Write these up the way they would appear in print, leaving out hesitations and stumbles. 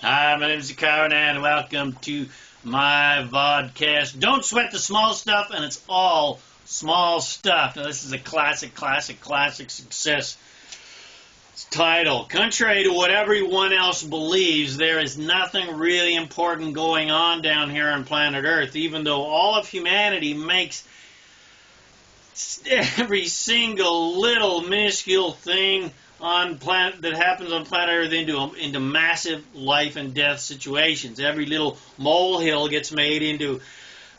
Hi, my name is ZaKaiRan, and welcome to my vodcast. Don't sweat the small stuff, and it's all small stuff. Now, this is a classic success title. Contrary to what everyone else believes, there is nothing really important going on down here on planet Earth, even though all of humanity makes every single little minuscule thing that happens on planet Earth into massive life and death situations. Every little molehill gets made into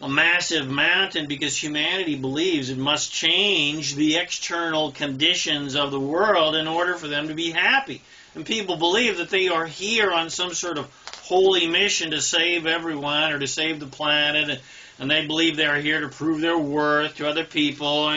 a massive mountain because humanity believes it must change the external conditions of the world in order for them to be happy. And people believe that they are here on some sort of holy mission to save everyone or to save the planet, and they believe they are here to prove their worth to other people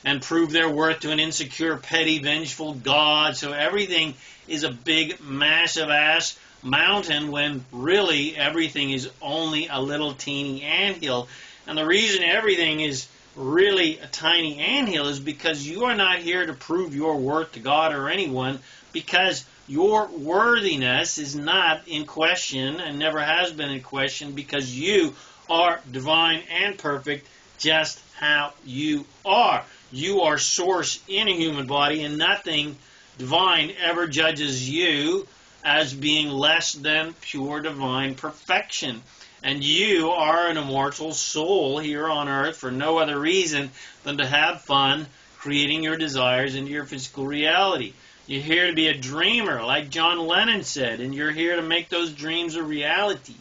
and prove their worth to an insecure, petty, vengeful God. So everything is a big, massive-ass mountain when really everything is only a little teeny anthill. And the reason everything is really a tiny anthill is because you are not here to prove your worth to God or anyone, because your worthiness is not in question and never has been in question, because you are divine and perfect just how you are. You are source in a human body, and nothing divine ever judges you as being less than pure divine perfection. And you are an immortal soul here on earth for no other reason than to have fun creating your desires into your physical reality. You're here to be a dreamer, like John Lennon said, and you're here to make those dreams a reality.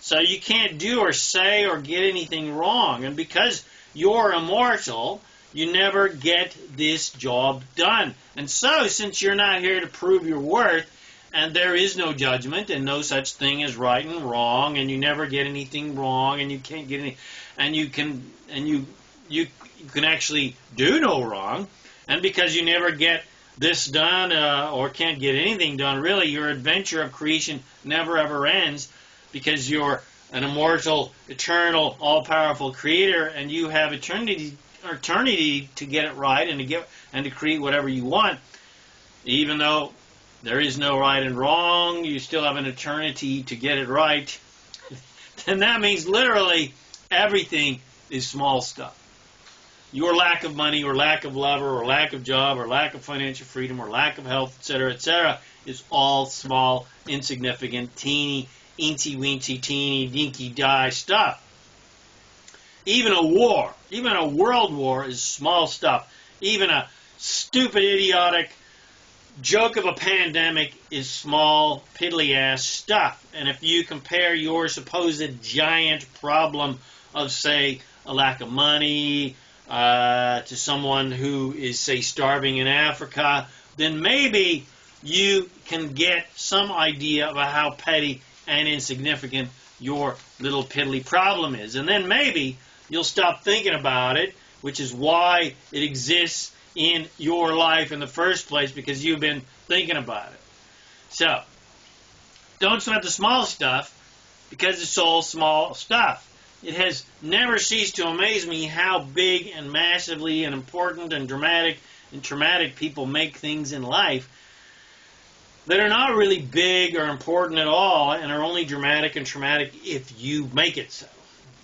So you can't do or say or get anything wrong. And because you're immortal, you never get this job done. And so, since you're not here to prove your worth, and there is no judgment and no such thing as right and wrong, and you never get anything wrong, and you can't get any, and you can actually do no wrong, and because you never get this done or can't get anything done, really, your adventure of creation never ever ends, because you're an immortal, eternal, all-powerful creator, and you have eternity to get it right and to create whatever you want. Even though there is no right and wrong, you still have an eternity to get it right. And that means literally everything is small stuff. Your lack of money or lack of lover or lack of job or lack of financial freedom or lack of health, etc., is all small, insignificant, teeny, eensy-weensy, teeny, dinky-die stuff. Even a war, even a world war is small stuff. Even a stupid, idiotic joke of a pandemic is small, piddly-ass stuff. And if you compare your supposed giant problem of, say, a lack of money to someone who is, say, starving in Africa, then maybe you can get some idea of how petty and insignificant your little piddly problem is. And then maybe you'll stop thinking about it, which is why it exists in your life in the first place, because you've been thinking about it. So, don't sweat the small stuff, because it's all small stuff. It has never ceased to amaze me how big and massively and important and dramatic and traumatic people make things in life that are not really big or important at all, and are only dramatic and traumatic if you make it so.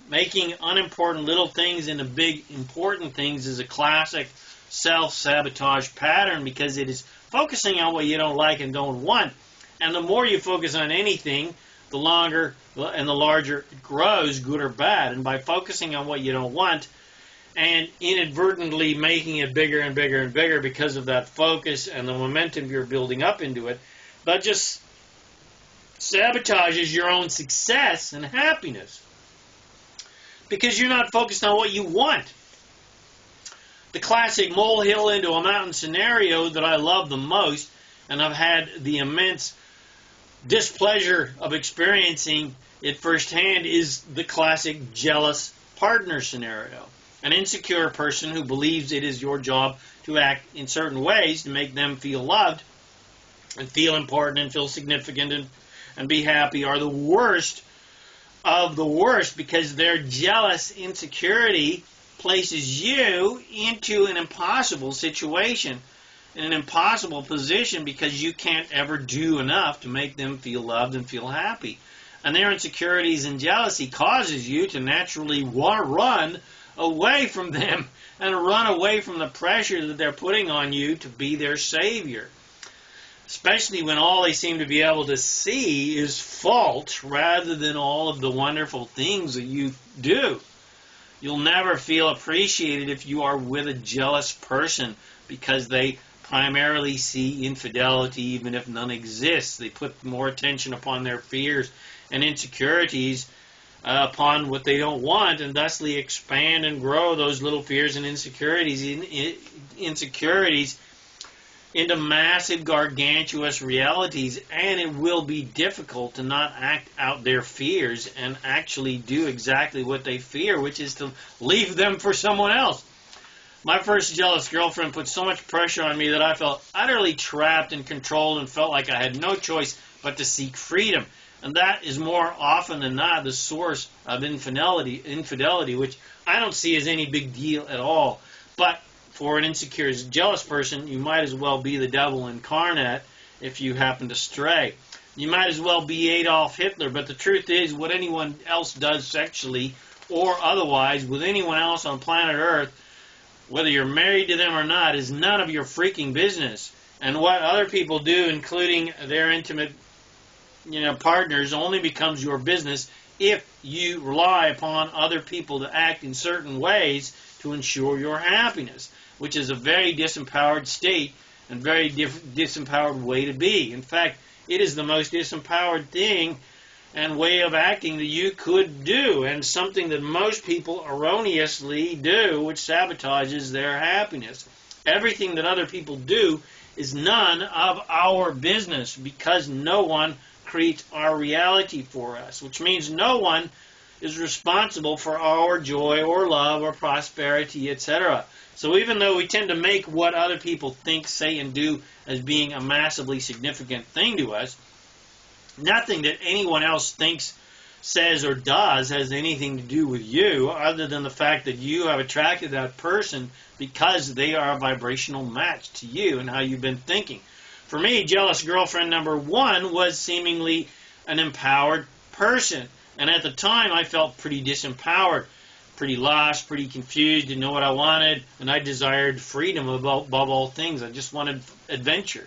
Making unimportant little things into big important things is a classic self-sabotage pattern, because it is focusing on what you don't like and don't want. And the more you focus on anything, the longer and the larger it grows, good or bad. And by focusing on what you don't want and inadvertently making it bigger and bigger and bigger because of that focus and the momentum you're building up into it, that just sabotages your own success and happiness, because you're not focused on what you want. The classic molehill into a mountain scenario that I love the most, and I've had the immense displeasure of experiencing it firsthand, is the classic jealous partner scenario. An insecure person who believes it is your job to act in certain ways to make them feel loved and feel important and feel significant and be happy are the worst of the worst, because their jealous insecurity places you into an impossible situation. in an impossible position because you can't ever do enough to make them feel loved and feel happy. And their insecurities and jealousy causes you to naturally want to run away from them and run away from the pressure that they're putting on you to be their savior. Especially when all they seem to be able to see is fault rather than all of the wonderful things that you do. You'll never feel appreciated if you are with a jealous person because they primarily see infidelity even if none exists. They put more attention upon their fears and insecurities upon what they don't want, and thusly expand and grow those little fears and insecurities into massive, gargantuous realities, and it will be difficult to not act out their fears and actually do exactly what they fear, which is to leave them for someone else. My first jealous girlfriend put so much pressure on me that I felt utterly trapped and controlled and felt like I had no choice but to seek freedom. And that is more often than not the source of infidelity, which I don't see as any big deal at all. But for an insecure, jealous person, you might as well be the devil incarnate if you happen to stray. You might as well be Adolf Hitler, but the truth is what anyone else does sexually or otherwise with anyone else on planet Earth, whether you're married to them or not, is none of your freaking business. And what other people do, including their intimate partners, only becomes your business if you rely upon other people to act in certain ways to ensure your happiness, which is a very disempowered state and very disempowered way to be. In fact, it is the most disempowered thing and way of acting that you could do, and something that most people erroneously do, which sabotages their happiness. Everything that other people do is none of our business because no one creates our reality for us, which means no one is responsible for our joy or love or prosperity, etc. So even though we tend to make what other people think, say, and do as being a massively significant thing to us, nothing that anyone else thinks, says, or does has anything to do with you other than the fact that you have attracted that person because they are a vibrational match to you and how you've been thinking. For me, jealous girlfriend number one was seemingly an empowered person. And at the time, I felt pretty disempowered, pretty lost, pretty confused, didn't know what I wanted, and I desired freedom above all things. I just wanted adventure.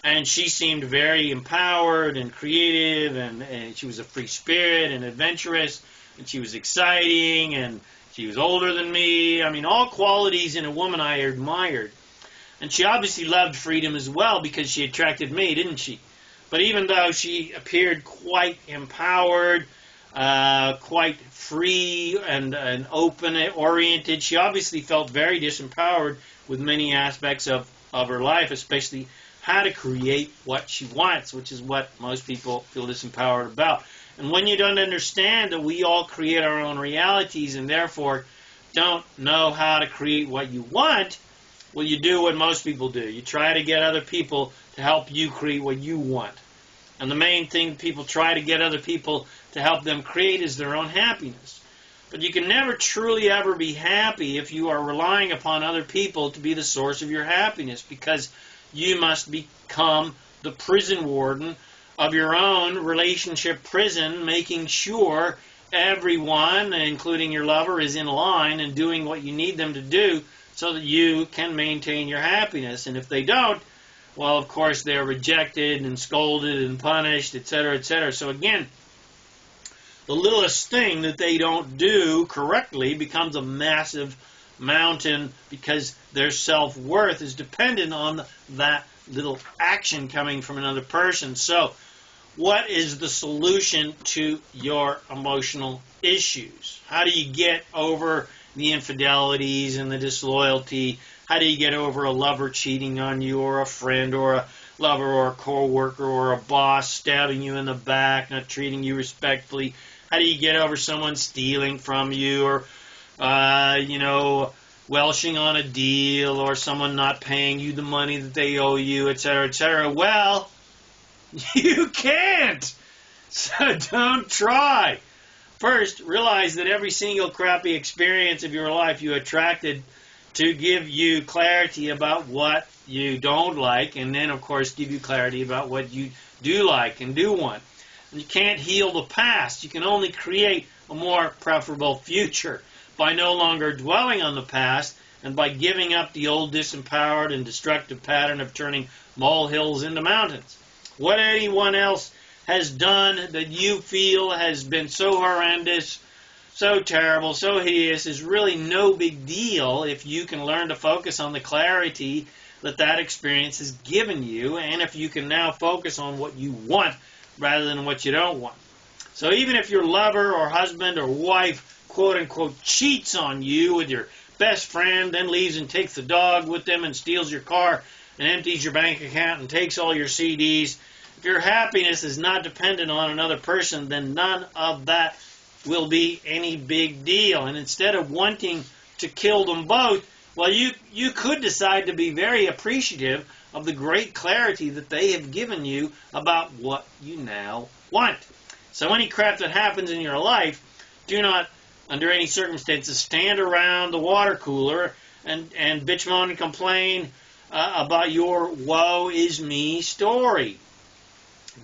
And she seemed very empowered and creative, and she was a free spirit and adventurous, and she was exciting, and she was older than me. I mean, all qualities in a woman I admired. And she obviously loved freedom as well because she attracted me, didn't she? But even though she appeared quite empowered, quite free and open-oriented, she obviously felt very disempowered with many aspects of her life, especially how to create what she wants, which is what most people feel disempowered about. And when you don't understand that we all create our own realities and therefore don't know how to create what you want, well, you do what most people do. You try to get other people to help you create what you want. And the main thing people try to get other people to help them create is their own happiness. But you can never truly ever be happy if you are relying upon other people to be the source of your happiness, because you must become the prison warden of your own relationship prison, making sure everyone, including your lover, is in line and doing what you need them to do so that you can maintain your happiness. And if they don't, well, of course, they're rejected and scolded and punished, etc., etc. So again, the littlest thing that they don't do correctly becomes a massive mountain because their self-worth is dependent on that little action coming from another person. So what is the solution to your emotional issues? How do you get over the infidelities and the disloyalty? How do you get over a lover cheating on you, or a friend, or a lover, or a co-worker, or a boss stabbing you in the back, not treating you respectfully? How do you get over someone stealing from you, or, welshing on a deal, or someone not paying you the money that they owe you, etc., etc.? Well, you can't. So don't try. First, realize that every single crappy experience of your life you attracted to give you clarity about what you don't like, and then, of course, give you clarity about what you do like and do want. And you can't heal the past. You can only create a more preferable future by no longer dwelling on the past and by giving up the old disempowered and destructive pattern of turning molehills into mountains. What anyone else has done that you feel has been so horrendous, so terrible, so hideous is really no big deal if you can learn to focus on the clarity that that experience has given you, and if you can now focus on what you want rather than what you don't want. So even if your lover or husband or wife, quote-unquote, cheats on you with your best friend, then leaves and takes the dog with them and steals your car and empties your bank account and takes all your CDs, if your happiness is not dependent on another person, then none of that will be any big deal. And instead of wanting to kill them both, well, you could decide to be very appreciative of the great clarity that they have given you about what you now want. So any crap that happens in your life, do not, under any circumstances, stand around the water cooler and bitch, moan, and complain about your woe is me story.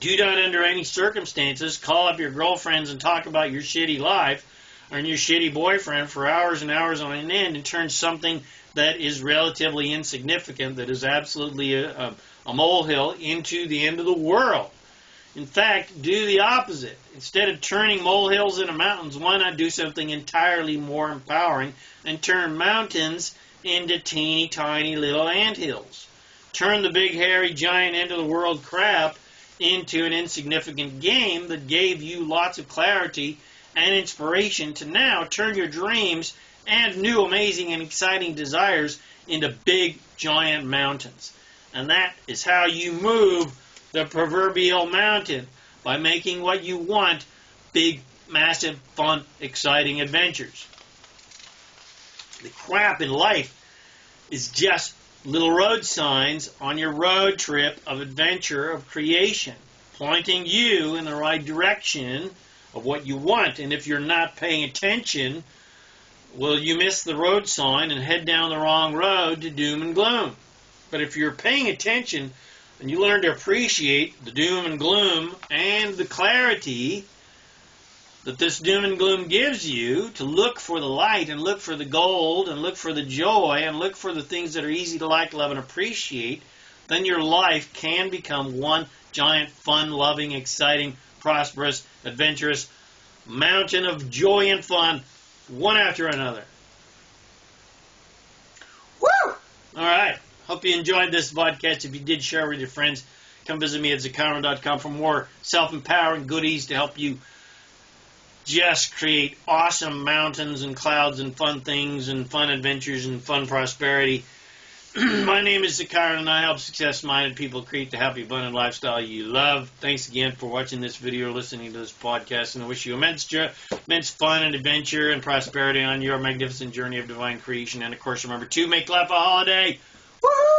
Do not, under any circumstances, call up your girlfriends and talk about your shitty life or your shitty boyfriend for hours and hours on end and turn something that is relatively insignificant, that is absolutely a molehill, into the end of the world. In fact, do the opposite. Instead of turning molehills into mountains, why not do something entirely more empowering and turn mountains into teeny tiny little anthills? Turn the big hairy giant end of the world crap into an insignificant game that gave you lots of clarity and inspiration to now turn your dreams and new amazing and exciting desires into big giant mountains. And that is how you move the proverbial mountain, by making what you want big, massive, fun, exciting adventures. The crap in life is just little road signs on your road trip of adventure, of creation, pointing you in the right direction of what you want. And if you're not paying attention, well, you miss the road sign and head down the wrong road to doom and gloom. But if you're paying attention and you learn to appreciate the doom and gloom and the clarity that this doom and gloom gives you, to look for the light and look for the gold and look for the joy and look for the things that are easy to like, love, and appreciate, then your life can become one giant, fun-loving, exciting, prosperous, adventurous mountain of joy and fun, one after another. Woo! All right. Hope you enjoyed this podcast. If you did, share with your friends. Come visit me at ZaKaiRan.com for more self-empowering goodies to help you just create awesome mountains and clouds and fun things and fun adventures and fun prosperity. My name is ZaKaiRan, and I help success-minded people create the happy, abundant lifestyle you love. Thanks again for watching this video or listening to this podcast, and I wish you immense fun and adventure and prosperity on your magnificent journey of divine creation. And, of course, remember to make life a holiday. Woo-hoo!